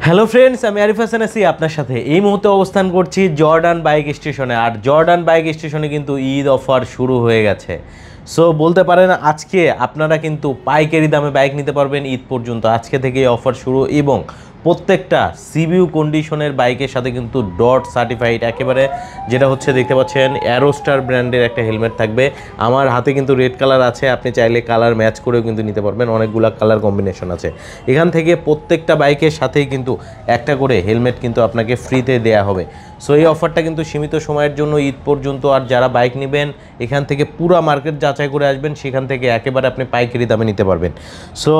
Hello friends, আমি আরিফ হাসান আছি আপনার সাথে। এই মুহূর্তে অবস্থান করছি জর্ডান বাইক স্টেশনে। আর জর্ডান বাইক স্টেশনে কিন্তু ঈদ অফার শুরু হয়ে গেছে। সো বলতে পারেন আজকে আপনারা কিন্তু পাইকারি দামে বাইক নিতে পারবেন ঈদ পর্যন্ত। আজকে থেকে অফার শুরু এবং প্রত্যেকটা সিবিইউ কন্ডিশনের বাইকের সাথে কিন্তু ডট সার্টিফাইড একেবারে, যেটা হচ্ছে দেখতে পাচ্ছেন অ্যারোস্টার ব্র্যান্ডের একটা হেলমেট থাকবে। আমার হাতে কিন্তু রেড কালার আছে, আপনি চাইলে কালার ম্যাচ করেও কিন্তু নিতে পারবেন। অনেকগুলো কালার কম্বিনেশন আছে এখান থেকে। প্রত্যেকটা বাইকের সাথেই কিন্তু একটা করে হেলমেট কিন্তু আপনাকে ফ্রিতে দেয়া হবে। সো এই অফারটা কিন্তু সীমিত সময়ের জন্য ঈদ পর্যন্ত। আর যারা বাইক নেবেন এখান থেকে পুরো মার্কেট যাচাই করে আসবেন, সেখান থেকে একেবারে আপনি পাইকারি দামে নিতে পারবেন। সো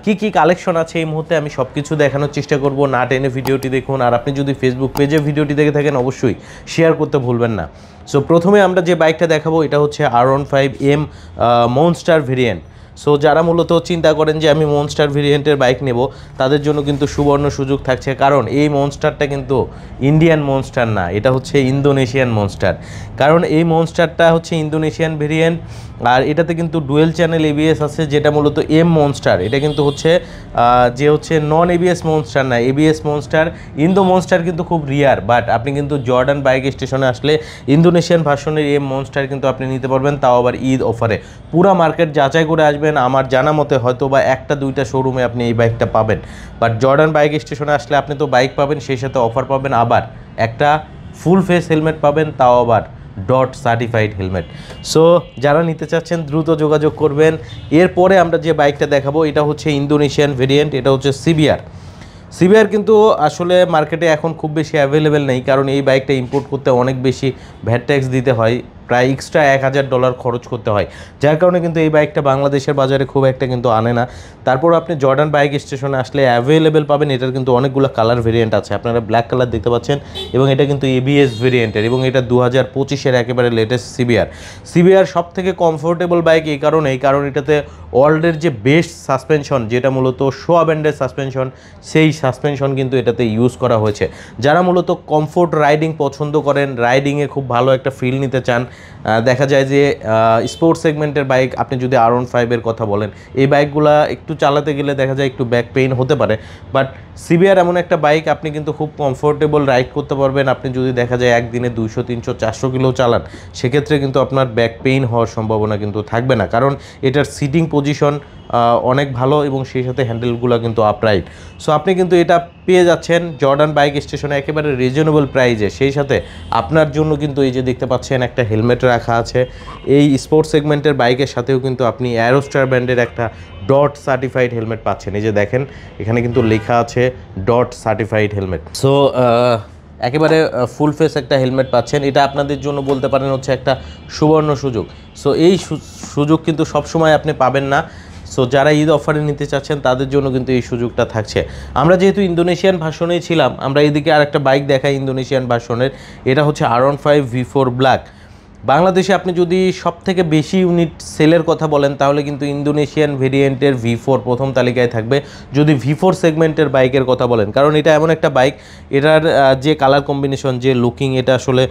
কি কালেকশন আছে এই মুহূর্তে আমি সব কিছু দেখানোর চেষ্টা করব, না টেনে ভিডিওটি দেখুন। আর আপনি যদি ফেসবুক পেজে ভিডিওটি দেখে থাকেন অবশ্যই শেয়ার করতে ভুলবেন না। সো প্রথমে আমরা যে বাইকটা দেখাবো এটা হচ্ছে R15M মনস্টার ভেরিয়েন্ট। সো যারা মূলত চিন্তা করেন যে আমি মনস্টার ভেরিয়েন্টের বাইক নেব, তাদের জন্য কিন্তু সুবর্ণ সুযোগ থাকছে। কারণ এই মনস্টারটা কিন্তু ইন্ডিয়ান মনস্টার না, এটা হচ্ছে ইন্দোনেশিয়ান মনস্টার। কারণ এই মনস্টারটা হচ্ছে ইন্দোনেশিয়ান ভেরিয়েন্ট। আর এটাতে কিন্তু ডুয়েল চ্যানেল এবিএস আছে, যেটা মূলত এম মনস্টার। এটা কিন্তু হচ্ছে নন এবিএস মনস্টার না, এবিএস মনস্টার। ইন্দো মনস্টার কিন্তু খুব রিয়ার, বাট আপনি কিন্তু জর্ডান বাইক স্টেশনে আসলে ইন্দোনেশিয়ান ভার্সনের এম মনস্টার কিন্তু আপনি নিতে পারবেন, তাও আবার ঈদ অফারে। পুরো মার্কেট যাচাই করে আসবেন। আমার জানা মতে হয়তো বা একটা দুইটা শোরুমে আপনি এই বাইকটা পাবেন, বাট জর্ডান বাইক স্টেশনে আসলে আপনি তো বাইক পাবেন, সেই সাথে অফার পাবেন, আবার একটা ফুল ফেস হেলমেট পাবেন, তাও আবার ডট সার্টিফাইড হেলমেট। সো যারা নিতে চাচ্ছেন দ্রুত যোগাযোগ করবেন। এরপরে আমরা যে বাইকটা দেখাবো এটা হচ্ছে ইন্দোনেশিয়ান ভেরিয়েন্ট, এটা হচ্ছে সিবিআর কিন্তু আসলে মার্কেটে এখন খুব বেশি অ্যাভেলেবেল নেই, কারণ এই বাইকটা ইম্পোর্ট করতে অনেক বেশি ভ্যাট ট্যাক্স দিতে হয়, প্রায় এক্সট্রা $1000 খরচ করতে হয়, যার কারণে কিন্তু এই বাইকটা বাংলাদেশের বাজারে খুব একটা কিন্তু আনে না। তারপর আপনি জর্ডান বাইক স্টেশনে আসলে অ্যাভেলেবেল পাবেন। এটার কিন্তু অনেকগুলো কালার ভেরিয়েন্ট আছে, আপনারা ব্ল্যাক কালার দেখতে পাচ্ছেন, এবং এটা কিন্তু এবিএস ভেরিয়েন্টের, এবং এটা 2025-এর একেবারে লেটেস্ট সিবিআর সব থেকে কমফোর্টেবল বাইক এই কারণ এটাতে ওয়ার্ল্ডের যে বেস্ট সাসপেনশন, যেটা মূলত শোয়া ব্যান্ডের সাসপেনশন, সেই সাসপেনশন কিন্তু এটাতে ইউজ করা হয়েছে। যারা মূলত কমফোর্ট রাইডিং পছন্দ করেন, রাইডিংয়ে খুব ভালো একটা ফিল নিতে চান, দেখা যায় যে স্পোর্টস সেগমেন্টের বাইক, আপনি যদি R15-এর কথা বলেন, এই বাইকগুলা একটু চালাতে গেলে দেখা যায় একটু ব্যাক পেইন হতে পারে, বাট সিবিআর এমন একটা বাইক আপনি কিন্তু খুব কমফোর্টেবল রাইড করতে পারবেন। আপনি যদি দেখা যায় একদিনে 200, 300, 400 কিলো চালান, সেক্ষেত্রে কিন্তু আপনার ব্যাক পেইন হওয়ার সম্ভাবনা কিন্তু থাকবে না, কারণ এটার সিটিং পজিশন অনেক ভালো, এবং সেই সাথে হ্যান্ডেলগুলো কিন্তু আপরাইট। সো আপনি কিন্তু এটা পেয়ে যাচ্ছেন জর্ডান বাইক স্টেশনে একেবারে রিজনেবল প্রাইজে। সেই সাথে আপনার জন্য কিন্তু এই যে দেখতে পাচ্ছেন একটা হেলমেট রাখা আছে। এই স্পোর্টস সেগমেন্টের বাইকের সাথেও কিন্তু আপনি অ্যারোস্টার ব্র্যান্ডের একটা ডট সার্টিফাইড হেলমেট পাচ্ছেন। এই যে দেখেন এখানে কিন্তু লেখা আছে ডট সার্টিফাইড হেলমেট। সো একেবারে ফুল ফেস একটা হেলমেট পাচ্ছেন। এটা আপনাদের জন্য বলতে পারেন হচ্ছে একটা সুবর্ণ সুযোগ। সো এই সুযোগ কিন্তু সবসময় আপনি পাবেন না। সো যারা ঈদ অফারে নিতে চাচ্ছেন তাদের জন্য কিন্তু এই সুযোগটা থাকছে। আমরা যেহেতু ইন্দোনেশিয়ান ভার্সনেই ছিলাম, আমরা এদিকে আরেকটা বাইক দেখাই ইন্দোনেশিয়ান ভার্সনের। এটা হচ্ছে R15 V4 ব্ল্যাক। বাংলাদেশে আপনি যদি সবথেকে বেশি ইউনিট সেলের কথা বলেন, তাহলে কিন্তু ইন্দোনেশিয়ান ভেরিয়েন্টের V4 প্রথম তালিকায় থাকবে, যদি V4 সেগমেন্টের বাইকের কথা বলেন। কারণ এটা এমন একটা বাইক, এটার যে কালার কম্বিনেশন, যে লুকিং, এটা আসলে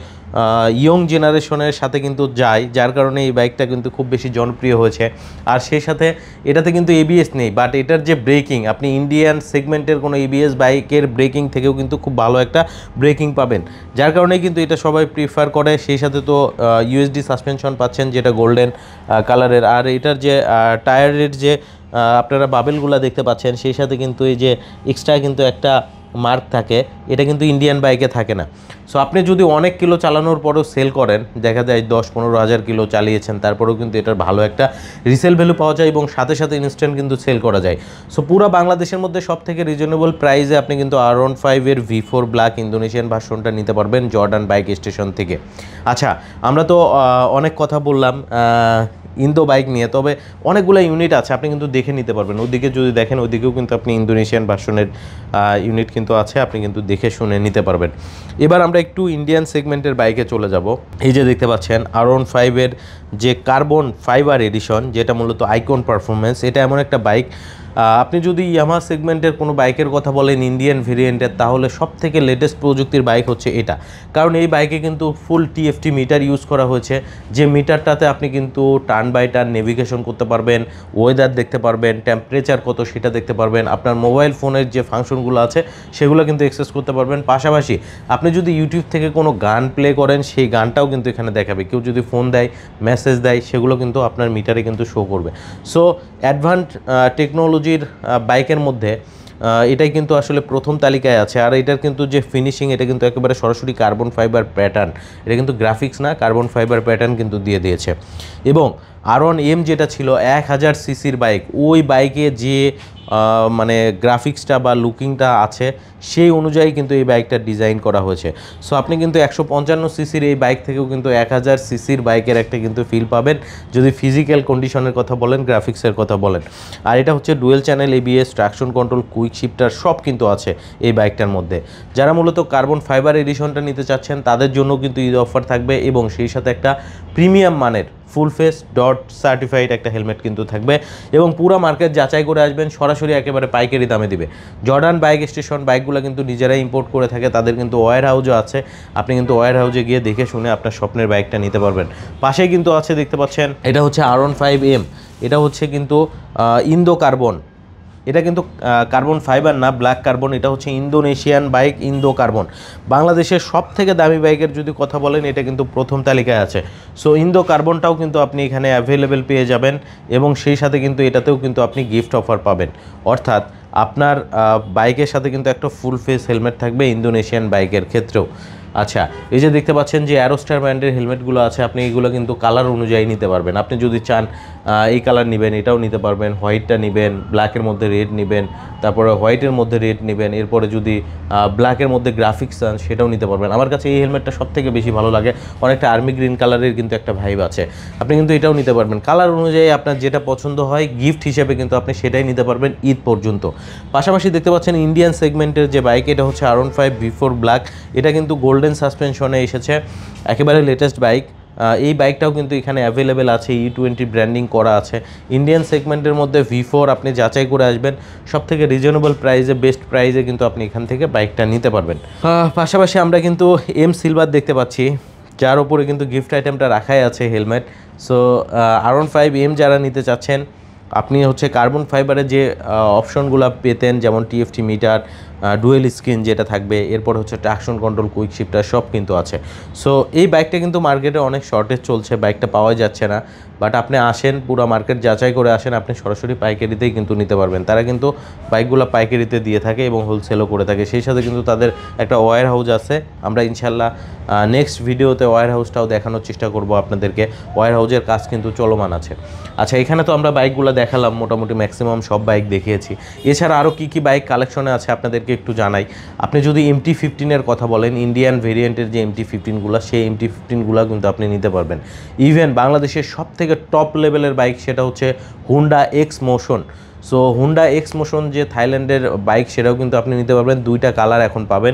ইয়ং জেনারেশনের সাথে কিন্তু যায়, যার কারণে এই বাইকটা কিন্তু খুব বেশি জনপ্রিয় হয়েছে। আর সেই সাথে এটাতে কিন্তু এবিএস নেই, বাট এটার যে ব্রেকিং, আপনি ইন্ডিয়ান সেগমেন্টের কোনো এবিএস বাইকের ব্রেকিং থেকেও কিন্তু খুব ভালো একটা ব্রেকিং পাবেন, যার কারণে কিন্তু এটা সবাই প্রিফার করে। সেই সাথে তো ইউএসডি সাসপেনশন পাচ্ছেন, যেটা গোল্ডেন কালারের। আর এটার যে টায়ারের যে আপনারা বাবেলগুলো দেখতে পাচ্ছেন, সেই সাথে কিন্তু এই যে এক্সট্রা কিন্তু একটা মার্ক থাকে, এটা কিন্তু ইন্ডিয়ান বাইকে থাকে না। সো আপনি যদি অনেক কিলো চালানোর পরেও সেল করেন, দেখা যায় 10-15 হাজার কিলো চালিয়েছেন, তারপরেও কিন্তু এটার ভালো একটা রিসেল ভ্যালু পাওয়া যায়, এবং সাথে সাথে ইনস্ট্যান্ট কিন্তু সেল করা যায়। সো পুরো বাংলাদেশের মধ্যে সব থেকে রিজনেবল প্রাইসে আপনি কিন্তু R15-এর V4 ব্ল্যাক ইন্দোনেশিয়ান ভার্সনটা নিতে পারবেন জর্ডান বাইক স্টেশন থেকে। আচ্ছা, আমরা তো অনেক কথা বললাম ইন্দো বাইক নিয়ে, তবে অনেকগুলো ইউনিট আছে, আপনি কিন্তু দেখে নিতে পারবেন। ওদিকে যদি দেখেন, ওদিকেও কিন্তু আপনি ইন্দোনেশিয়ান ভার্সনের ইউনিট কিন্তু আছে, আপনি কিন্তু দেখে শুনে নিতে পারবেন। এবার আমরা একটু ইন্ডিয়ান সেগমেন্টের বাইকে চলে যাব। এই যে দেখতে পাচ্ছেন R15-এর যে কার্বন ফাইবার এডিশন, যেটা মূলত আইকন পারফরমেন্স, এটা এমন একটা বাইক আপনি যদি ইয়ামাহা সেগমেন্টের কোনো বাইকের কথা বলেন ইন্ডিয়ান ভেরিয়েন্টের, তাহলে সবথেকে লেটেস্ট প্রযুক্তির বাইক হচ্ছে এটা। কারণ এই বাইকে কিন্তু ফুল টিএফটি মিটার ইউজ করা হয়েছে, যে মিটারটাতে আপনি কিন্তু টার্ন বাই টার্ন নেভিগেশন করতে পারবেন, ওয়েদার দেখতে পারবেন, টেম্পারেচার কত সেটা দেখতে পারবেন, আপনার মোবাইল ফোনের যে ফাংশনগুলো আছে সেগুলো কিন্তু অ্যাক্সেস করতে পারবেন। পাশাপাশি আপনি যদি ইউটিউব থেকে কোনো গান প্লে করেন সেই গানটাও কিন্তু এখানে দেখাবে। কেউ যদি ফোন দেয়, মেসেজ দেয়, সেগুলো কিন্তু আপনার মিটারে কিন্তু শো করবে। সো অ্যাডভান্স টেকনোলজির বাইকের মধ্যে এটাই কিন্তু আসলে প্রথম তালিকায় আছে। আর এটার কিন্তু যে ফিনিশিং, এটা কিন্তু একেবারে সরাসরি কার্বন ফাইবার প্যাটার্ন, এটা কিন্তু গ্রাফিক্স না, কার্বন ফাইবার প্যাটার্ন কিন্তু দিয়ে দিয়েছে। এবং R1M যেটা ছিল 1000 সিসির বাইক, ওই বাইকে যে মানে গ্রাফিক্সটা বা লুকিংটা আছে সেই অনুযায়ী কিন্তু এই বাইকটা ডিজাইন করা হয়েছে। সো আপনি কিন্তু 155 সিসির এই বাইক থেকেও কিন্তু 1000 সিসির বাইকের একটা কিন্তু ফিল পাবেন, যদি ফিজিক্যাল কন্ডিশনের কথা বলেন, গ্রাফিক্সের কথা বলেন। আর এটা হচ্ছে dual channel ABS, traction control, quick shifter সব কিন্তু আছে এই বাইকটার মধ্যে। যারা মূলত কার্বন ফাইবার এডিশনটা নিতে চাচ্ছেন তাদের জন্য কিন্তু ঈদ অফার থাকবে, এবং সেই সাথে একটা প্রিমিয়াম মানের ফুল ফেস ডট সার্টিফাইড একটা হেলমেট কিন্তু থাকবে। এবং পুরো মার্কেট যাচাই করে আসবেন, সরাসরি একেবারে পাইকারি দামে দিবে। জর্ডান বাইক স্টেশন বাইকগুলো কিন্তু নিজেরাই ইম্পোর্ট করে থাকে, তাদের কিন্তু ওয়্যার হাউসও আছে। আপনি কিন্তু ওয়্যার হাউসে গিয়ে দেখে শুনে আপনার স্বপ্নের বাইকটা নিতে পারবেন। পাশেই কিন্তু আছে, দেখতে পাচ্ছেন, এটা হচ্ছে R15M। এটা হচ্ছে কিন্তু ইন্দো কার্বন, এটা কিন্তু কার্বন ফাইবার না, ব্ল্যাক কার্বন। এটা হচ্ছে ইন্দোনেশিয়ান বাইক, ইন্দো কার্বন। বাংলাদেশের সব থেকে দামি বাইকের যদি কথা বলেন, এটা কিন্তু প্রথম তালিকায় আছে। সো ইন্দো কার্বনটাও কিন্তু আপনি এখানে অ্যাভেলেবেল পেয়ে যাবেন, এবং সেই সাথে কিন্তু এটাতেও কিন্তু আপনি গিফট অফার পাবেন। অর্থাৎ আপনার বাইকের সাথে কিন্তু একটা ফুল ফেস হেলমেট থাকবে ইন্দোনেশিয়ান বাইকের ক্ষেত্রেও। আচ্ছা, এই যে দেখতে পাচ্ছেন যে অ্যারোস্টার ব্র্যান্ডের হেলমেটগুলো আছে, আপনি এগুলো কিন্তু কালার অনুযায়ী নিতে পারবেন। আপনি যদি চান এই কালার নেবেন, এটাও নিতে পারবেন। হোয়াইটটা নেবেন, ব্ল্যাকের মধ্যে রেড নেবেন, তারপরে হোয়াইটের মধ্যে রেড নেবেন, এরপরে যদি ব্ল্যাকের মধ্যে গ্রাফিক্স চান সেটাও নিতে পারবেন। আমার কাছে এই হেলমেটটা সবথেকে বেশি ভালো লাগে, অনেকটা আর্মি গ্রিন কালারের কিন্তু একটা ভাইব আছে। আপনি কিন্তু এটাও নিতে পারবেন, কালার অনুযায়ী আপনার যেটা পছন্দ হয় গিফট হিসেবে কিন্তু আপনি সেটাই নিতে পারবেন ঈদ পর্যন্ত। পাশাপাশি দেখতে পাচ্ছেন ইন্ডিয়ান সেগমেন্টের যে বাইক, এটা হচ্ছে R15 V4 ব্ল্যাক। এটা কিন্তু গোল্ডেন সাসপেনশনে এসেছে, একেবারে লেটেস্ট বাইক। এই বাইকটাও কিন্তু এখানে অ্যাভেলেবেল আছে, E20 ব্র্যান্ডিং করা আছে। ইন্ডিয়ান সেগমেন্টের মধ্যে V4 আপনি যাচাই করে আসবেন, সবথেকে রিজনেবল প্রাইসে, বেস্ট প্রাইসে কিন্তু আপনি এখান থেকে বাইকটা নিতে পারবেন। পাশাপাশি আমরা কিন্তু M সিলভার দেখতে পাচ্ছি, যার উপরে কিন্তু গিফট আইটেমটা রাখাই আছে, হেলমেট। সো R15M যারা নিতে চাচ্ছেন, আপনি হচ্ছে কার্বন ফাইবারের যে অপশনগুলো পেতেন, যেমন TFT মিটার, ডুয়েল স্ক্রিন যেটা থাকবে, এরপর হচ্ছে ট্রাকশন কন্ট্রোল, কুইক শিফটার সব কিন্তু আছে। সো এই বাইকটা কিন্তু মার্কেটে অনেক শর্টেজ চলছে, বাইকটা পাওয়া যাচ্ছে না। বাট আপনি আসেন, পুরো মার্কেট যাচাই করে আসেন, আপনি সরাসরি পাইকারিতেই কিন্তু নিতে পারবেন। তারা কিন্তু বাইকগুলো পাইকারিতে দিয়ে থাকে এবং হোলসেলও করে থাকে। সেই সাথে কিন্তু তাদের একটা ওয়্যার হাউস আছে। আমরা ইনশাল্লাহ নেক্সট ভিডিওতে ওয়্যার হাউসটাও দেখানোর চেষ্টা করব আপনাদেরকে। ওয়্যার হাউসের কাজ কিন্তু চলমান আছে। আচ্ছা, এখানে তো আমরা বাইকগুলো দেখালাম, মোটামুটি ম্যাক্সিমাম সব বাইক দেখিয়েছি। এছাড়া আরও কী কী বাইক কালেকশনে আছে আপনাদেরকে একটু জানাই। আপনি যদি MT-15 কথা বলেন, ইন্ডিয়ান ভেরিয়েন্টের যে MT-15গুলো, সেই MT-15গুলো কিন্তু আপনি নিতে পারবেন। ইভেন বাংলাদেশের সব থেকে টপ লেভেলের বাইক সেটা হচ্ছে Honda x motion. So Honda x motion যে থাইল্যান্ডের বাইক, সেটাও কিন্তু আপনি নিতে পারবেন। দুইটা কালার এখন পাবেন,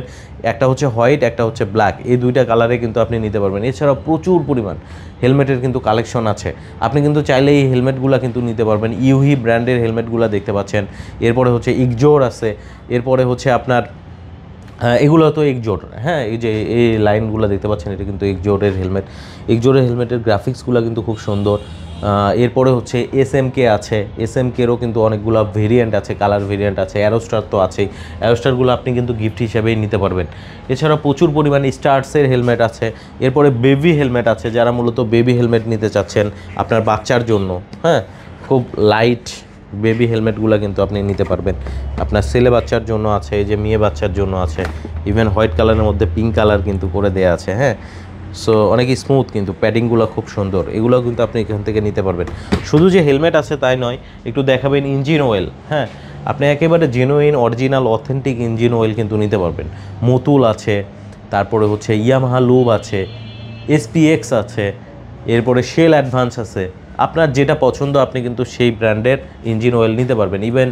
একটা হচ্ছে হোয়াইট, একটা হচ্ছে ব্ল্যাক। এই দুইটা কালারে কিন্তু আপনি নিতে পারবেন। এছাড়াও প্রচুর পরিমাণ হেলমেটের কিন্তু কালেকশন আছে, আপনি কিন্তু চাইলে এই হেলমেটগুলো কিন্তু নিতে পারবেন। ইউহি ব্র্যান্ডের হেলমেটগুলো দেখতে পাচ্ছেন, এরপরে হচ্ছে ইগজোর আছে, এরপরে হচ্ছে আপনার এগুলো তো এক্সজোর। হ্যাঁ, এই যে এই লাইনগুলো দেখতে পাচ্ছেন, এটা কিন্তু এক্সজোরের হেলমেট। এক্সজোরের হেলমেটের গ্রাফিক্সগুলো কিন্তু খুব সুন্দর। এরপরে হচ্ছে SMK আছে, SMKেরও কিন্তু অনেকগুলো ভেরিয়েন্ট আছে, কালার ভেরিয়েন্ট আছে। অ্যারোস্টার তো আছেই, অ্যারোস্টারগুলো আপনি কিন্তু গিফট হিসেবেই নিতে পারবেন। এছাড়া প্রচুর পরিমাণে স্টার্সের হেলমেট আছে। এরপরে বেবি হেলমেট আছে, যারা মূলত বেবি হেলমেট নিতে চাচ্ছেন আপনার বাচ্চার জন্য। হ্যাঁ, খুব লাইট বেবি হেলমেটগুলো কিন্তু আপনি নিতে পারবেন। আপনার ছেলে বাচ্চার জন্য আছে, এই যে মেয়ে বাচ্চার জন্য আছে। ইভেন হোয়াইট কালারের মধ্যে পিঙ্ক কালার কিন্তু করে দেওয়া আছে। হ্যাঁ, সো অনেক স্মুথ, কিন্তু প্যাডিংগুলো খুব সুন্দর। এগুলো কিন্তু আপনি এখান থেকে নিতে পারবেন। শুধু যে হেলমেট আছে তাই নয়, একটু দেখাবেন ইঞ্জিন অয়েল। হ্যাঁ, আপনি একেবারে genuine, original, authentic engine oil কিন্তু নিতে পারবেন। মতুল আছে, তারপরে হচ্ছে ইয়ামাহা লুব আছে, SPX আছে, এরপরে শেল অ্যাডভান্স আছে। আপনার যেটা পছন্দ আপনি কিন্তু সেই ব্র্যান্ডের ইঞ্জিন অয়েল নিতে পারবেন। ইভেন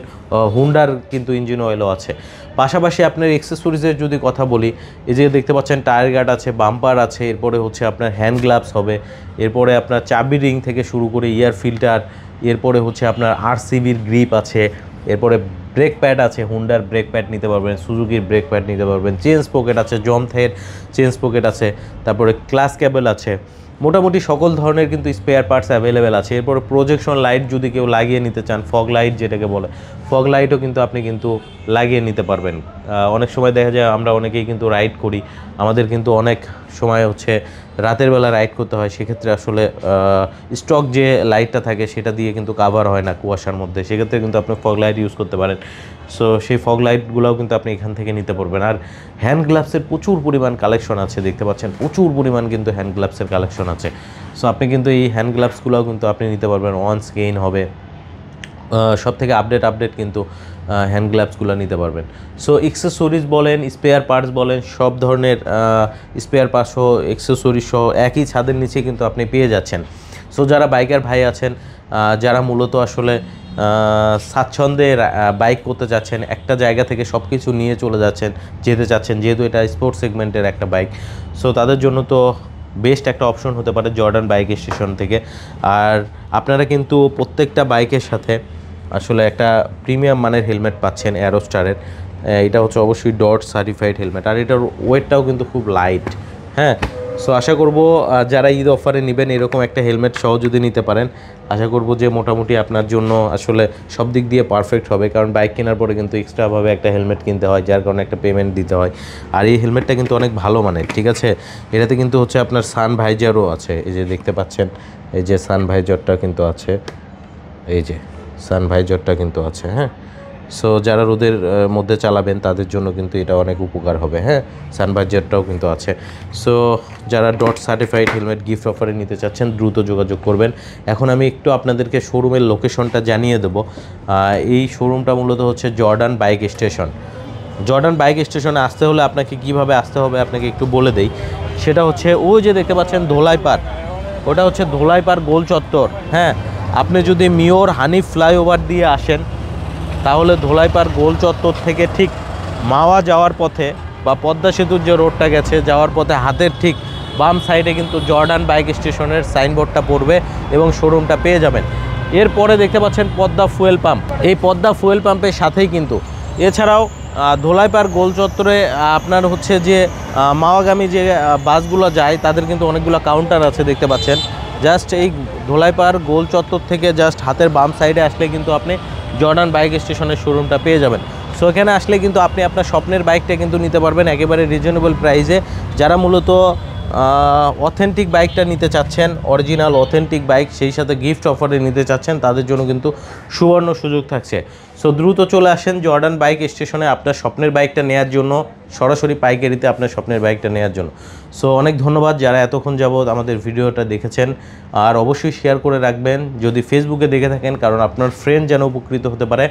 হুন্ডার কিন্তু ইঞ্জিন অয়েলও আছে। পাশাপাশি আপনার অ্যাক্সেসরিজের যদি কথা বলি, এই যে দেখতে পাচ্ছেন টায়ার গার্ড আছে, বাম্পার আছে, এরপরে হচ্ছে আপনার হ্যান্ড গ্লাভস হবে, এরপরে আপনার চাবি রিং থেকে শুরু করে ইয়ার ফিল্টার, এরপরে হচ্ছে আপনার RCBর গ্রিপ আছে, এরপরে ব্রেক প্যাড আছে, হুন্ডার ব্রেক প্যাড নিতে পারবেন, সুজুকির ব্রেক প্যাড নিতে পারবেন, চেঞ্জ পকেট আছে, জমথের চেঞ্জ পকেট আছে, তারপরে ক্লাস কেবল আছে, মোটামুটি সকল ধরনের কিন্তু স্পেয়ার পার্টস অ্যাভেলেবেল আছে। এরপরে প্রজেকশন লাইট যদি কেউ লাগিয়ে নিতে চান, ফগ লাইট যেটাকে বলে, ফগ লাইটও কিন্তু আপনি কিন্তু লাগিয়ে নিতে পারবেন। অনেক সময় দেখা যায় আমরা অনেকেই কিন্তু রাইড করি, আমাদের কিন্তু অনেক সময় হচ্ছে রাতের বেলা রাইড করতে হয়, সেক্ষেত্রে আসলে স্টক যে লাইটটা থাকে সেটা দিয়ে কিন্তু কাভার হয় না কুয়াশার মধ্যে, সেক্ষেত্রে কিন্তু আপনি ফগ লাইট ইউজ করতে পারেন। সো সেই ফগ লাইটগুলোও কিন্তু আপনি এখান থেকে নিতে পারবেন। আর হ্যান্ড গ্লাভসের প্রচুর পরিমাণ কালেকশন আছে, দেখতে পাচ্ছেন প্রচুর পরিমাণ কিন্তু হ্যান্ড গ্লাভসের কালেকশন আছে। সো আপনি কিন্তু এই হ্যান্ড গ্লাভসগুলোও কিন্তু আপনি নিতে পারবেন, ওয়ান্স গেইন হবে, সব থেকে আপডেট কিন্তু হ্যান্ড গ্লাভসগুলো নিতে পারবেন। সো এক্সেসরিজ বলেন, স্পেয়ার পার্টস বলেন, সব ধরনের স্পেয়ার পার্টস সহ এক্সেসরিজ সহ একই ছাদের নিচে কিন্তু আপনি পেয়ে যাচ্ছেন। সো যারা বাইকার ভাই আছেন, যারা মূলত আসলে স্বাচ্ছন্দ্যে বাইক করতে যাচ্ছেন, একটা জায়গা থেকে সব কিছু নিয়ে চলে যেতে চাচ্ছেন, যেহেতু এটা স্পোর্টস সেগমেন্টের একটা বাইক, সো তাদের জন্য তো বেস্ট একটা অপশন হতে পারে জর্ডান বাইক স্টেশন থেকে। আর আপনারা কিন্তু প্রত্যেকটা বাইকের সাথে আসলে একটা প্রিমিয়াম মানের হেলমেট পাচ্ছেন অ্যারোস্টারের। এটা হচ্ছে অবশ্যই ডট সার্টিফাইড হেলমেট, আর এটার ওয়েটটাও কিন্তু খুব লাইট। হ্যাঁ, সো আশা করব যারা ঈদ অফারে নেবেন এরকম একটা হেলমেট সহ যদি নিতে পারেন, আশা করব যে মোটামুটি আপনার জন্য আসলে সব দিক দিয়ে পারফেক্ট হবে। কারণ বাইক কেনার পরে কিন্তু এক্সট্রাভাবে একটা হেলমেট কিনতে হয়, যার কারণে একটা পেমেন্ট দিতে হয়। আর এই হেলমেটটা কিন্তু অনেক ভালো মানের, ঠিক আছে। এটাতে কিন্তু হচ্ছে আপনার সান ভাইজারও আছে, এই যে দেখতে পাচ্ছেন, এই যে সান ভাইজারটা কিন্তু আছে, এই যে সান ভাইজারটা কিন্তু আছে। হ্যাঁ, সো যারা রোদের মধ্যে চালাবেন তাদের জন্য কিন্তু এটা অনেক উপকার হবে। হ্যাঁ, সান ভাইজারটাও কিন্তু আছে। সো যারা ডট সার্টিফাইড হেলমেট গিফট অফারে নিতে চাচ্ছেন দ্রুত যোগাযোগ করবেন। এখন আমি একটু আপনাদেরকে শোরুমের লোকেশনটা জানিয়ে দেবো। এই শোরুমটা মূলত হচ্ছে Jordan bike station. Jordan bike স্টেশনে আসতে হলে আপনাকে কিভাবে আসতে হবে আপনাকে একটু বলে দেই। সেটা হচ্ছে ওই যে দেখতে পাচ্ছেন ধোলাই পার্ক, ওটা হচ্ছে ধোলাই পার্ক গোল চত্বর। হ্যাঁ, আপনি যদি মিওর হানিফ ফ্লাইওভার দিয়ে আসেন তাহলে ধোলাই পার্ক গোল চত্বর থেকে ঠিক মাওয়া যাওয়ার পথে বা পদ্মা সেতুর যে রোডটা গেছে যাওয়ার পথে হাতের ঠিক বাম সাইডে কিন্তু জর্ডান বাইক স্টেশনের সাইনবোর্ডটা পড়বে এবং শোরুমটা পেয়ে যাবেন। এরপরে দেখতে পাচ্ছেন পদ্মা ফুয়েল পাম্প, এই পদ্মা ফুয়েল পাম্পের সাথেই কিন্তু, এছাড়াও ধোলাই পার্ক গোল চত্বরে আপনার হচ্ছে যে মাওয়াগামী যে বাসগুলো যায় তাদের কিন্তু অনেকগুলো কাউন্টার আছে দেখতে পাচ্ছেন। জাস্ট এই ধোলাই পার্ক গোল চত্বর থেকে জাস্ট হাতের বাম সাইডে আসলে কিন্তু আপনি জর্ডান বাইক স্টেশনের শোরুমটা পেয়ে যাবেন। সো এখানে আসলে কিন্তু আপনি আপনার স্বপ্নের বাইকটা কিন্তু নিতে পারবেন একেবারে রিজনেবল প্রাইসে। যারা মূলত অথেন্টিক বাইকটা নিতে চাচ্ছেন, অরিজিনাল অথেন্টিক বাইক, সেই সাথে গিফট অফারে নিতে চাচ্ছেন, তাদের জন্য কিন্তু সুবর্ণ সুযোগ থাকছে। সো দ্রুত চলে আসেন জর্ডান বাইক স্টেশনে আপনার স্বপ্নের বাইকটা নেওয়ার জন্য, সরাসরি পাইকারিতে আপনার স্বপ্নের বাইকটা নেওয়ার জন্য। সো অনেক ধন্যবাদ যারা এতক্ষণ যাবৎ আমাদের ভিডিওটা দেখেছেন, আর অবশ্যই শেয়ার করে রাখবেন যদি ফেসবুকে দেখে থাকেন, কারণ আপনার ফ্রেন্ড যেন উপকৃত হতে পারে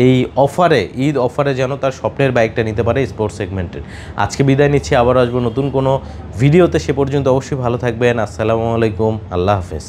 এই অফারে, ঈদ অফারে যেন তার স্বপ্নের বাইকটা নিতে পারে স্পোর্টস সেগমেন্টের। আজকে বিদায় নিচ্ছি, আবার আসবো নতুন কোনো ভিডিওতে। সে পর্যন্ত অবশ্যই ভালো থাকবেন। আসসালামু আলাইকুম, আল্লাহ হাফেজ।